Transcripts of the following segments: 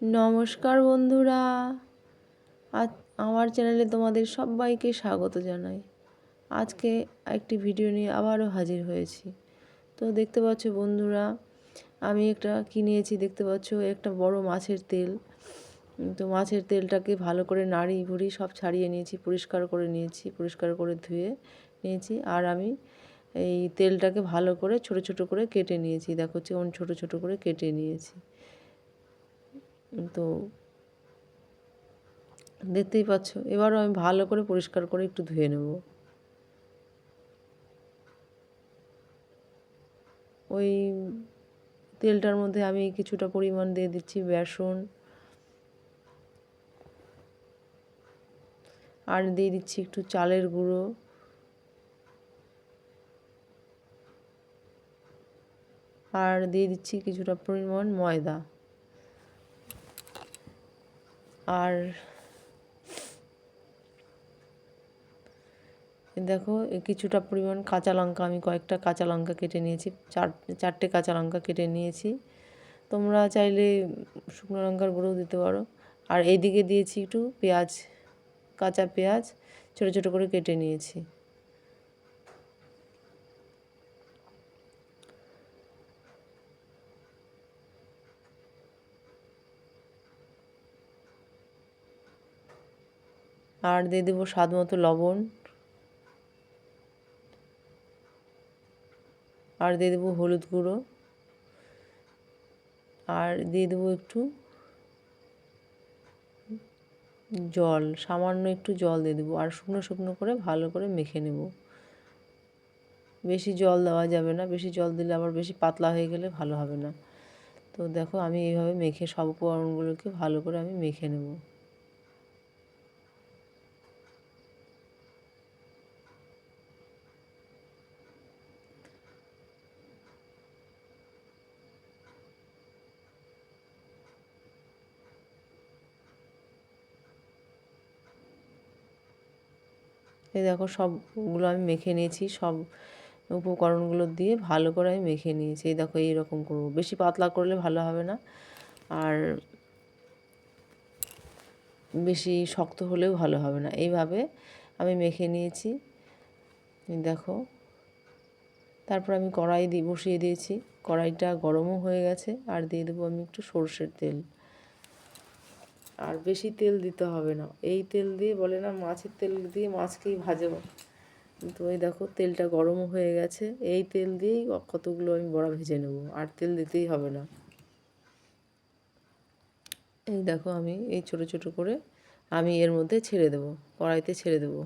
নমস্কার বন্ধুরা, আজ আমার চ্যানেলে তোমাদের সবাইকে স্বাগত জানাই। আজকে একটি ভিডিও নিয়ে আবারও হাজির হয়েছি। তো দেখতে পাচ্ছ বন্ধুরা, আমি একটা কিনেছি, দেখতে পাচ্ছ একটা বড় মাছের তেল। তো মাছের তেলটাকে ভালো করে নাড়ি ভুড়ি সব ছাড়িয়ে নিয়েছি, পরিষ্কার করে নিয়েছি, পরিষ্কার করে ধুয়ে নিয়েছি। আর আমি এই তেলটাকে ভালো করে ছোট ছোট করে কেটে নিয়েছি। দেখো যেমন ছোট ছোট করে কেটে নিয়েছি। তো দেখতেই পাচ্ছ, এবারও আমি ভালো করে পরিষ্কার করে একটু ধুয়ে নেব। ওই তেলটার মধ্যে আমি কিছুটা পরিমাণ দিয়ে দিচ্ছি বেসন, আর দিয়ে দিচ্ছি একটু চালের গুঁড়ো, আর দিয়ে দিচ্ছি কিছুটা পরিমাণ ময়দা, আর দেখো কিছুটা পরিমাণ কাঁচা লঙ্কা, আমি কয়েকটা কাঁচা লঙ্কা কেটে নিয়েছি, চারটে কাঁচা লঙ্কা কেটে নিয়েছি। তোমরা চাইলে শুকনো লঙ্কার গুঁড়োও দিতে পারো। আর এইদিকে দিয়েছি একটু পেঁয়াজ, কাঁচা পেঁয়াজ ছোটো ছোটো করে কেটে নিয়েছি। আর দিয়ে দেবো স্বাদ মতো লবণ, আর দিয়ে দেবো হলুদ গুঁড়ো, আর দিয়ে দেবো একটু জল, সামান্য একটু জল দিয়ে দেবো। আর শুকনো শুকনো করে ভালো করে মেখে নেব। বেশি জল দেওয়া যাবে না, বেশি জল দিলে আবার বেশি পাতলা হয়ে গেলে ভালো হবে না। তো দেখো আমি এইভাবে মেখে সব উপকরণগুলোকে ভালো করে আমি মেখে নেব। এই দেখো সবগুলো আমি মেখে নিয়েছি, সব উপকরণগুলো দিয়ে ভালো করে আমি মেখে নিয়েছি। এই দেখো এইরকম করবো, বেশি পাতলা করলে ভালো হবে না, আর বেশি শক্ত হলেও ভালো হবে না। এইভাবে আমি মেখে নিয়েছি, দেখো। তারপর আমি কড়াই বসিয়ে দিয়েছি, কড়াইটা গরমও হয়ে গেছে। আর দিয়ে দেবো আমি একটু সরষের তেল। আর বেশি তেল দিতে হবে না, এই তেল দিয়ে বলে না মাছের তেল দিয়ে মাছকেই ভাজবো। তো এই দেখো তেলটা গরমও হয়ে গেছে, এই তেল দিয়েই কতগুলো আমি বড়া ভেজে নেব, আর তেল দিতেই হবে না। এই দেখো আমি এই ছোট ছোট করে আমি এর মধ্যে ছেড়ে দেবো, কড়াইতে ছেড়ে দেবো।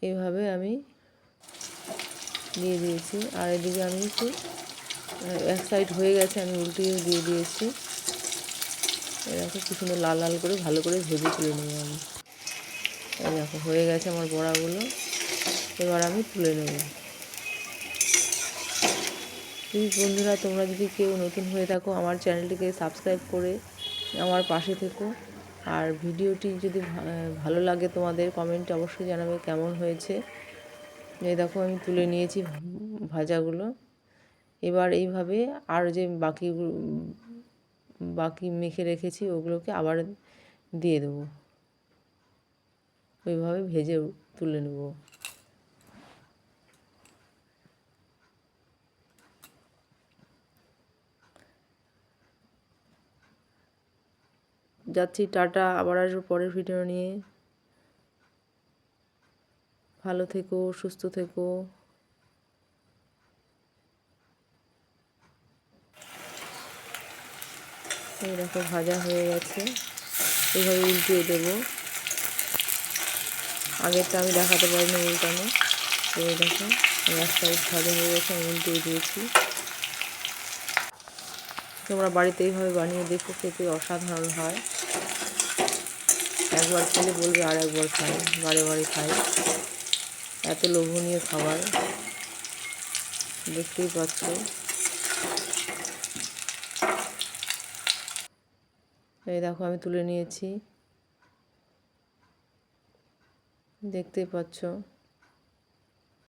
এইভাবে আমি দিয়ে দিয়েছি। আর এদিকে আমি একটু এক সাইড হয়ে গেছে, আমি উল্টিয়ে দিয়ে দিয়েছি। এরকম কি সুন্দর লাল লাল করে ভালো করে ভেজে তুলে নেব আমি। এই দেখো হয়ে গেছে আমার বড়াগুলো, এবার আমি তুলে নেব। প্লিজ বন্ধুরা, তোমরা যদি কেউ নতুন হয়ে থাকো আমার চ্যানেলটিকে সাবস্ক্রাইব করে আমার পাশে থেকো। আর ভিডিওটি যদি ভালো লাগে তোমাদের, কমেন্টে অবশ্যই জানাবে কেমন হয়েছে। এই দেখো আমি তুলে নিয়েছি ভাজাগুলো। এবার এইভাবে আর যে বাকি মেখে রেখেছি ওগুলোকে আবার দিয়ে দেবো, ওইভাবে ভেজে তুলে নেব। যাচ্ছি, টাটা, আবার আসবো পরের ভিডিও নিয়ে। ভালো থেকো, সুস্থ থেকো। এই দেখো ভাজা হয়ে গেছে, এইভাবে উল্টিয়ে দেবো। আগেরটা আমি দেখাতে পারিনি উল্টানো। এই দেখো এক সাইড ভাজা হয়ে গেছে, আমি উল্টিয়ে দিয়েছি। তোমরা বাড়িতে এইভাবে বানিয়ে দেখো, খেতে অসাধারণ হয়। একবার খেলে বলবে আর একবার খাই, বারে বারে খাই। এত লোভনীয় খাবার, দেখতেই পাচ্ছ। এই দেখো আমি তুলে নিয়েছি, দেখতেই পাচ্ছ।